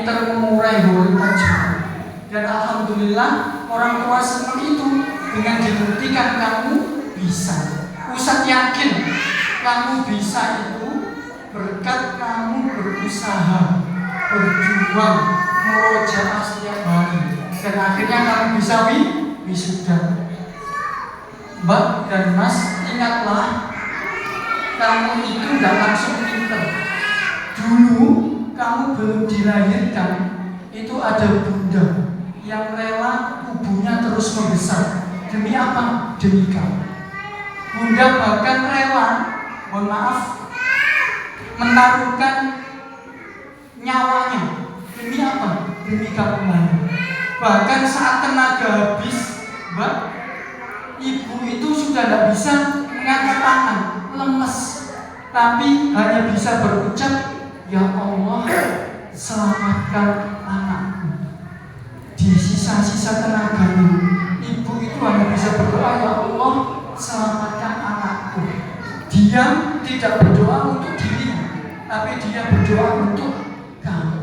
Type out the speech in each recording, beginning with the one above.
pinter mengurai huruf aja. Dan alhamdulillah orang tua senang itu dengan dibuktikan kamu bisa. Ustaz yakin kamu bisa itu berkat kamu berusaha, berjuang, murojaah setiap hari, dan akhirnya kamu bisa wisuda. Mbak dan Mas, ingatlah kamu itu tidak langsung pinter. Dulu kamu belum dilahirkan, itu ada bunda yang rela tubuhnya terus membesar. Demi apa? Demi kamu. Bunda bahkan rela, mohon maaf, menaruhkan nyawanya. Demi apa? Demi kamu lahir. Bahkan saat tenaga habis, Mbak, ibu itu sudah tidak bisa mengangkat tangan, lemes, tapi hanya bisa berucap, ya Allah, selamatkan anakku. Di sisa-sisa tenaganya, ibu itu hanya bisa berdoa, ya Allah, selamatkan anakku. Dia tidak berdoa untuk dirinya, tapi dia berdoa untuk kamu.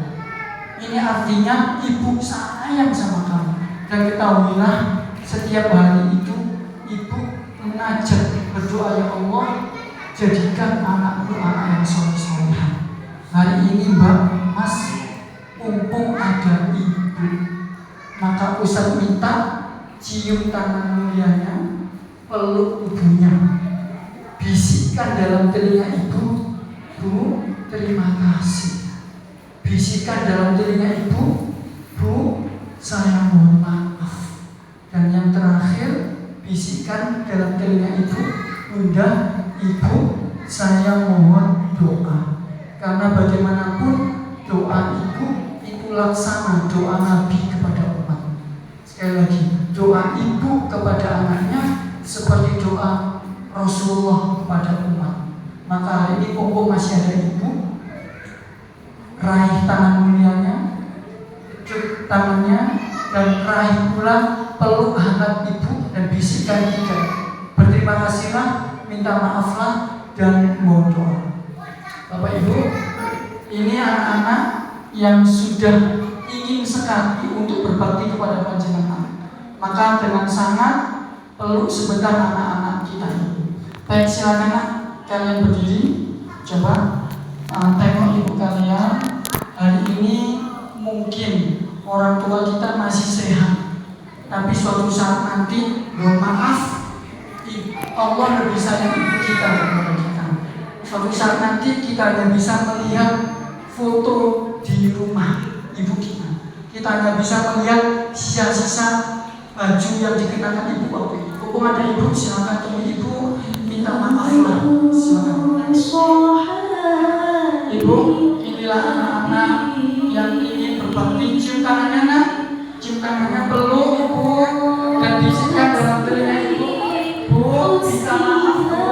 Ini artinya ibu sayang sama kamu. Dan ketahuilah, setiap hari itu ibu mengajak berdoa, ya Allah, jadikan anakku anak yang soleh-solehan. Hari ini Mbak, Mas, mumpung ada ibu, maka Ustaz minta cium tangan mulianya, peluk ibunya, bisikkan dalam telinga ibu, Bu, terima kasih. Bisikan dalam telinga ibu, Bu, saya mohon maaf. Dan yang terakhir, bisikan dalam telinga ibu, Bunda, Ibu, saya mohon doa. Karena bagaimanapun doa ibu itu laksana doa Nabi kepada umat. Sekali lagi, doa ibu kepada anaknya seperti doa Rasulullah kepada umat. Maka hari ini mumpung masih ada ibu, raih tangan mulianya, cuk tangannya, dan raih pula peluk hangat ibu dan bisikan tiga. Berterima kasihlah, minta maaflah, dan mohon doa. Bapak Ibu, ini anak-anak yang sudah ingin sekali untuk berbakti kepada panjenengan. Maka dengan sangat peluk sebentar anak-anak kita ini. Baik, silakan kalian berdiri. Coba tengok ibu kalian. Hari ini mungkin orang tua kita masih sehat, tapi suatu saat nanti, mohon maaf, Allah lebih sayang ibu kita daripada kita. Suatu saat nanti kita hanya bisa melihat foto di rumah ibu kita. Kita hanya bisa melihat sisa-sisa baju yang dikenakan ibu waktu itu. Mumpung ada ibu, silakan temui ibu, minta maaf lah. Silakan. Ibu, inilah anak-anak yang ingin berbakti. Cium tangannya, nak. Cium tangannya, peluk ibu, dan bisikan dalam telinga ibu, Bu, minta maaf, Bu.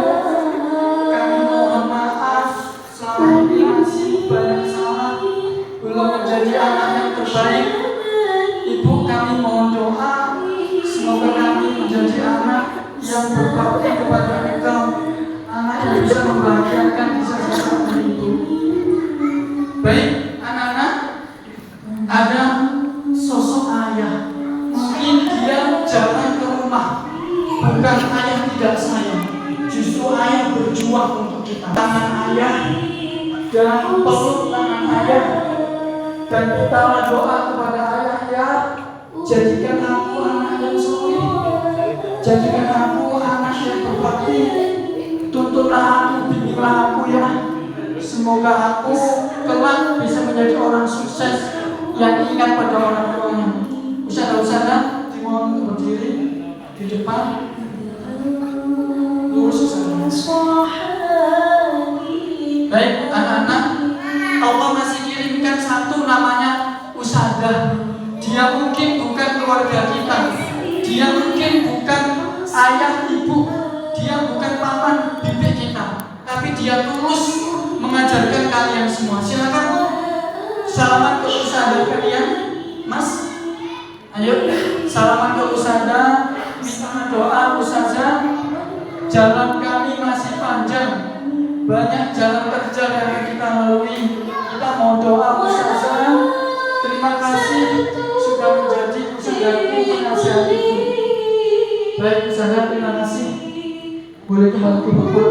Kami mohon maaf, selama ini masih banyak salah, belum menjadi anak yang terbaik. Ibu, kami mohon doa, semoga kami menjadi anak yang berbakti kepada Engkau, anak yang bisa membahagiakan sisa-sisa ibu. Baik, anak-anak, ada sosok ayah. Mungkin dia jalan ke rumah, bukan ayah tidak sayang, justru ayah berjuang untuk kita. Tangan ayah dan peluk tangan ayah, dan mintalah doa kepada ayah, ya, jadikan aku anak yang soleh, jadikan aku anak yang berbakti, tuntutlah aku, bimbinglah aku, ya. Semoga aku kelak bisa menjadi orang sukses yang ingat pada orang tuanya. Ustaz-ustazah dimohon untuk berdiri di depan. Lurus saja. Baik, anak-anak, Allah masih kirimkan satu namanya Ustazah. Dia mungkin bukan keluarga kita, dia mungkin bukan ayah ibu, dia bukan paman bibi kita, tapi dia tulus mengajarkan kalian semua. Silakan salaman ke Ustazah kalian, Mas. Ayo, salaman ke Ustazah, minta doa Ustazah. Jalan kami masih panjang, banyak jalan kerja yang kita lalui. Kita mau doa Ustazah, nasihat itu. Baik, Ustazah, terima kasih. Boleh kembali ke buku.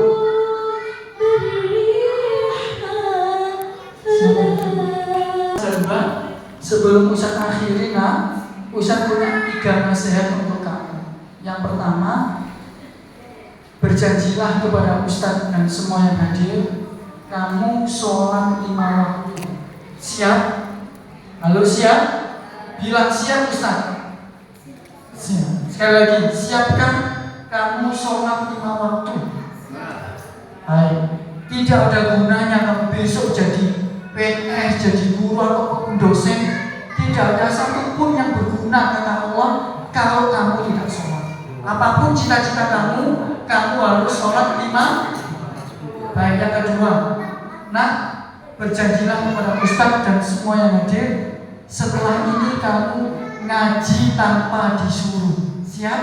Sebelum Ustaz akhiri, Ustaz punya 3 nasihat untuk kamu. Yang pertama, berjanjilah kepada Ustaz dan semua yang hadir, kamu sholat 5 waktu. Siap? Halo, siap? Bilang siap, Ustaz. Siap. Sekali lagi, siapkan kamu sholat 5 waktu. Baik. Tidak ada gunanya kamu besok jadi PNS, jadi guru ataupun dosen. Tidak ada satupun yang berguna kata Allah kalau kamu tidak sholat. Apapun cita-cita kamu harus sholat 5. Baik, yang kedua, berjanjilah kepada Ustaz dan semua yang hadir, setelah ini kamu ngaji tanpa disuruh. Siap?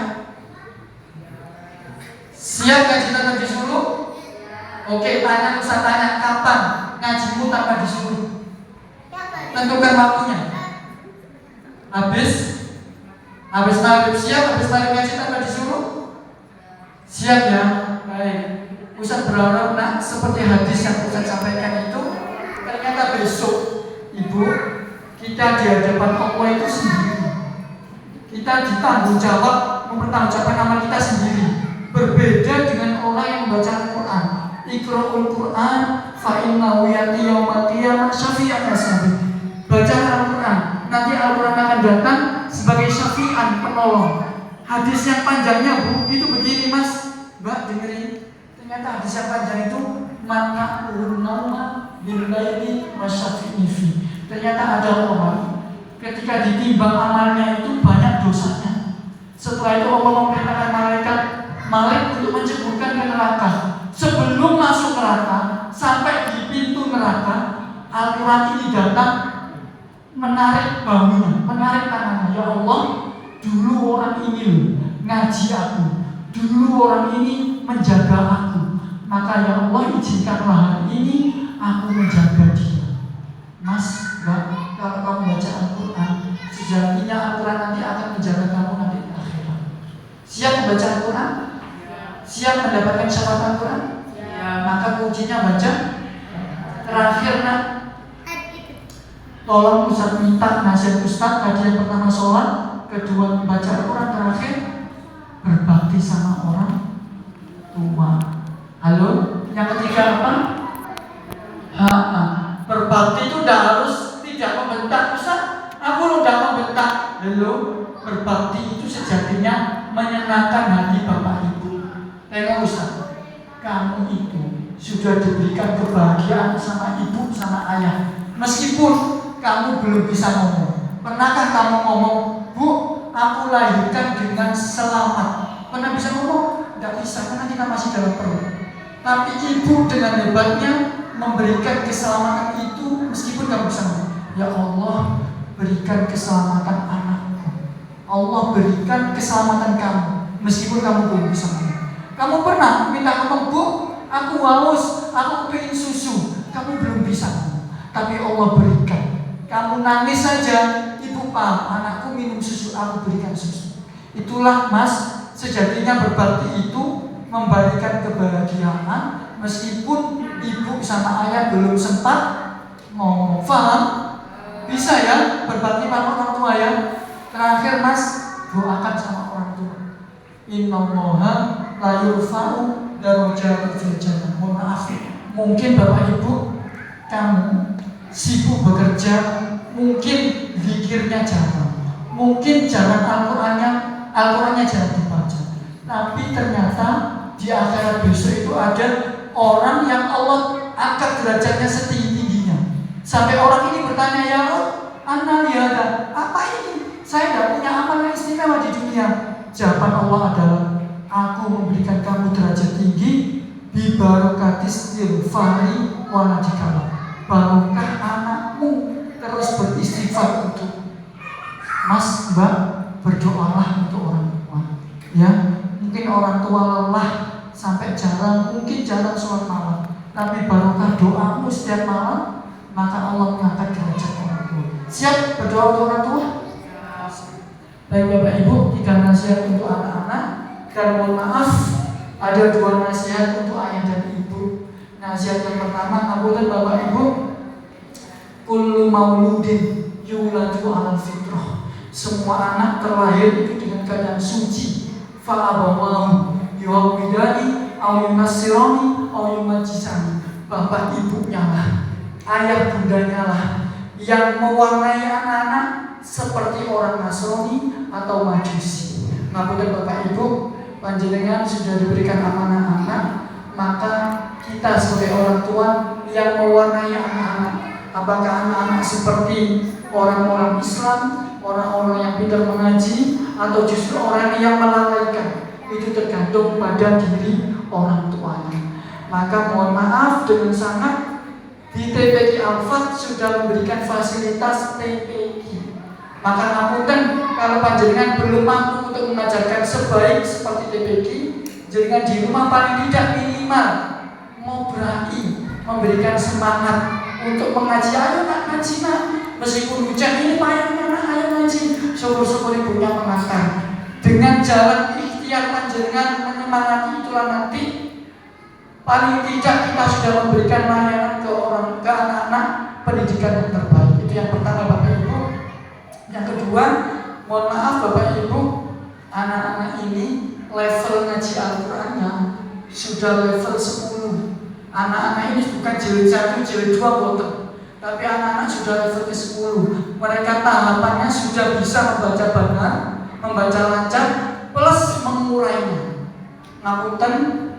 Siap ngaji tanpa disuruh? Oke, Ustaz tanya, kapan ngajimu tanpa disuruh? Tentukan waktunya. Habis maghrib siap, habis maghrib ngaji tanpa disuruh? Siap ya? Baik. Ustaz berharap seperti hadis yang Ustaz sampaikan itu, ternyata besok Ibu kita di hadapan Allah itu sendiri. Kita ditanggung jawab mempertanggungjawabkan amal kita sendiri. Berbeda dengan orang yang membaca Al-Quran. Iqra'ul Quran fa innahu ya'ti yaumal qiyamah syafi'an ashabi. Baca Al-Quran, nanti Al-Quran akan datang sebagai syafi'an, penolong. Hadis yang panjangnya Bu, itu begini Mas, Mbak dengerin. Ternyata hadis yang panjang itu mana'un nauma billaili wasyafi'i fi. Ternyata ada orang ketika ditimbang amalnya itu banyak dosanya. Setelah itu Allah memerintahkan malaikat untuk menceburkan ke neraka. Sebelum masuk neraka, sampai di pintu neraka, Al-Quran ini datang menarik bahunya, menarik tangannya. Ya Allah, dulu orang ini ngaji aku, dulu orang ini menjaga aku, maka ya Allah izinkanlah hari ini aku menjaga dia. Mas, Mbak, kalau kamu baca Al-Quran, sejatinya Al-Quran nanti akan menjaga kamu nanti di akhirat. Siap membaca Al-Quran? Siap mendapatkan syafaat Al-Quran? Maka kuncinya baca. Terakhir tolong Ustaz minta nasihat Ustaz. Tadi yang pertama sholat, kedua baca Al-Quran, terakhir berbakti sama orang tua. Halo? Yang ketiga apa? Berbakti itu tidak membentak Ustaz. Aku udah membentak. Halo? Berbakti itu sejatinya menyenangkan hati Bapak Ibu. Tengok Ustaz, kamu itu sudah diberikan kebahagiaan sama ibu, sama ayah. Meskipun kamu belum bisa ngomong. Pernahkah kamu ngomong, Bu, aku lahirkan dengan selamat? Pernah bisa ngomong? Tidak bisa, karena kita masih dalam perut. Tapi ibu dengan hebatnya memberikan keselamatan itu meskipun kamu bisa ngomong. Ya Allah, berikan keselamatan anakku. Allah berikan keselamatan kamu meskipun kamu belum bisa ngomong. Kamu pernah minta ngomong, Bu, aku haus, aku pengen susu. Kamu belum bisa ngomong, tapi Allah berikan. Kamu nangis saja, Ibu paham, anakku minum susu, aku berikan susu. Itulah Mas, sejatinya berbakti itu memberikan kebahagiaan meskipun ibu sama ayah belum sempat ngomong. Paham? Bisa ya berbakti pada orang tua ya. Terakhir Mas, doakan sama orang tua. Innallaha la yurfa'u darajatu fil jannah. Mohon maaf, mungkin Bapak Ibu kamu sibuk bekerja, mungkin zikirnya jarang, mungkin jarang Al-Qurannya jarang dibaca. Tapi ternyata di akhirat besok itu ada orang yang Allah angkat derajatnya setinggi-tingginya. Sampai orang ini bertanya, ya Allah, anna lihada, apa ini? Saya tidak punya amal yang istimewa di dunia. Jawaban Allah adalah, aku memberikan kamu derajat tinggi bi barakatis istighfari waladikala. Barokah anakmu terus beristighfar untuk Mas, Mbak, berdoalah untuk orang tua. Ya, mungkin orang tua lelah sampai mungkin jarang sholat malam, tapi barokah doamu setiap malam, maka Allah mengangkat derajat orang tua. Siap berdoa untuk orang tua? Baik Bapak Ibu, 3 nasihat untuk anak-anak. Dan mohon maaf, ada 2 nasihat untuk ayah dan ibu. Nasihat yang pertama, ngapunten Bapak Ibu, kullu mauludin yuladu alal fitrah. Semua anak terlahir itu dengan keadaan suci. Fa'abawahu yuhawidani au yunasirani au yumajisani. Bapak ibunya lah, ayah bundanya lah yang mewarnai anak-anak seperti orang Nasrani atau Majusi. Ngapunten Bapak Ibu, panjenengan sudah diberikan amanah anak, maka kita sebagai orang tua yang mewarnai anak-anak, apakah anak-anak seperti orang-orang Islam, orang-orang yang pintar mengaji, atau justru orang yang melalaikan, itu tergantung pada diri orang tuanya. Maka mohon maaf dengan sangat, di TPQ Al-Fat sudah memberikan fasilitas TPQ. Maka ngapunten kalau panjenengan belum mampu untuk mengajarkan sebaik seperti TPQ, jangan di rumah paling tidak minimal ngobrol, memberikan semangat untuk mengaji. Ayo nak ngaji nak, meskipun hujan ini payahnya nak, ayo ngaji. Syukur-syukur ibunya mengantar. Dengan jalan ikhtiar panjenengan menyemangati, itulah nanti paling tidak kita sudah memberikan layanan ke anak-anak pendidikan yang terbaik. Itu yang pertama Bapak Ibu. Yang kedua, mohon maaf Bapak Ibu, anak-anak ini level ngaji Al-Qurannya sudah level 10. Anak-anak ini bukan jilid 1, jilid 2 boten, tapi anak-anak sudah level ke-10. Mereka tahapannya sudah bisa membaca benar, membaca lancar, plus mengurainya. Ngapunten,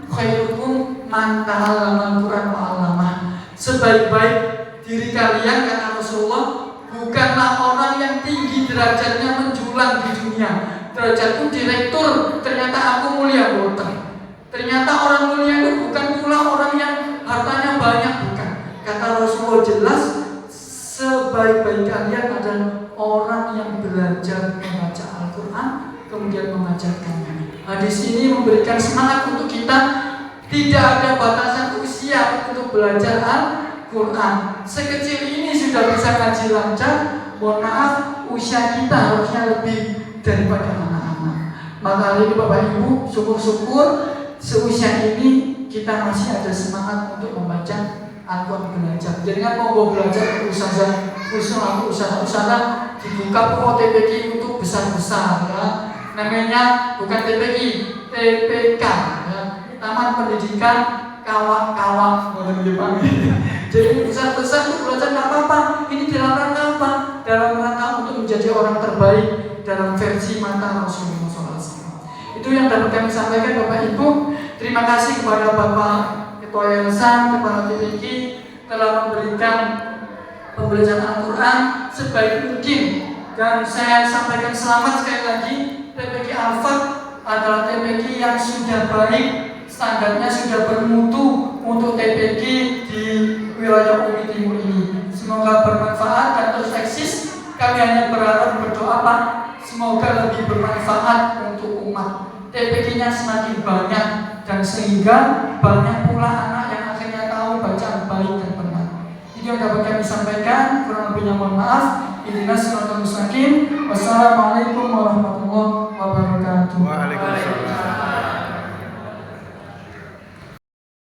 khairukum man ta'allama al-Qur'an wa 'allamah. Sebaik-baik diri kalian, kata Rasulullah, bukanlah orang yang tinggi derajatnya menjulang di dunia. Derajatku direktur, ternyata aku mulia boten. Ternyata orang mulia itu bukan pula orang yang hartanya banyak, bukan. Kata Rasulullah jelas, sebaik-baik kalian adalah orang yang belajar membaca Al-Quran kemudian mengajarkannya. Hadis ini memberikan semangat untuk kita. Tidak ada batasan usia untuk belajar Al-Quran. Sekecil ini sudah bisa ngaji lancar. Mohon maaf, usia kita harusnya lebih daripada anak-anak. Maka hari ini Bapak Ibu, syukur-syukur seusia ini kita masih ada semangat untuk membaca Al-Quran, belajar. Jangan mau belajar usaha usaha dibuka TPQ untuk besar-besar ya. Namanya bukan TPQ, TPK ya. Taman Pendidikan Kawan-Kawan, boleh dipanggil. Jadi besar-besar itu belajar nggak apa-apa. Ini dalam rangka apa? Dalam rangka untuk menjadi orang terbaik dalam versi mata Rasulullah SAW. Itu yang dapat kami sampaikan Bapak Ibu. Terima kasih kepada Bapak Ketua Yayasan, Kepala TPQ telah memberikan pembelajaran Al-Quran sebaik mungkin. Dan saya sampaikan selamat sekali lagi, TPQ Al-Fat adalah TPQ yang sudah baik, standarnya sudah bermutu untuk TPQ di wilayah Umi Timur ini. Semoga bermanfaat dan terus eksis. Kami hanya berharap berdoa Pak, semoga lebih bermanfaat untuk umat. TPQ-nya semakin banyak dan sehingga banyak pula anak yang akhirnya tahu bacaan baik dan benar. Ini yang dapat kami sampaikan. Kurang lebihnya mohon maaf. Ihdinas siratal mustaqim. Wassalamualaikum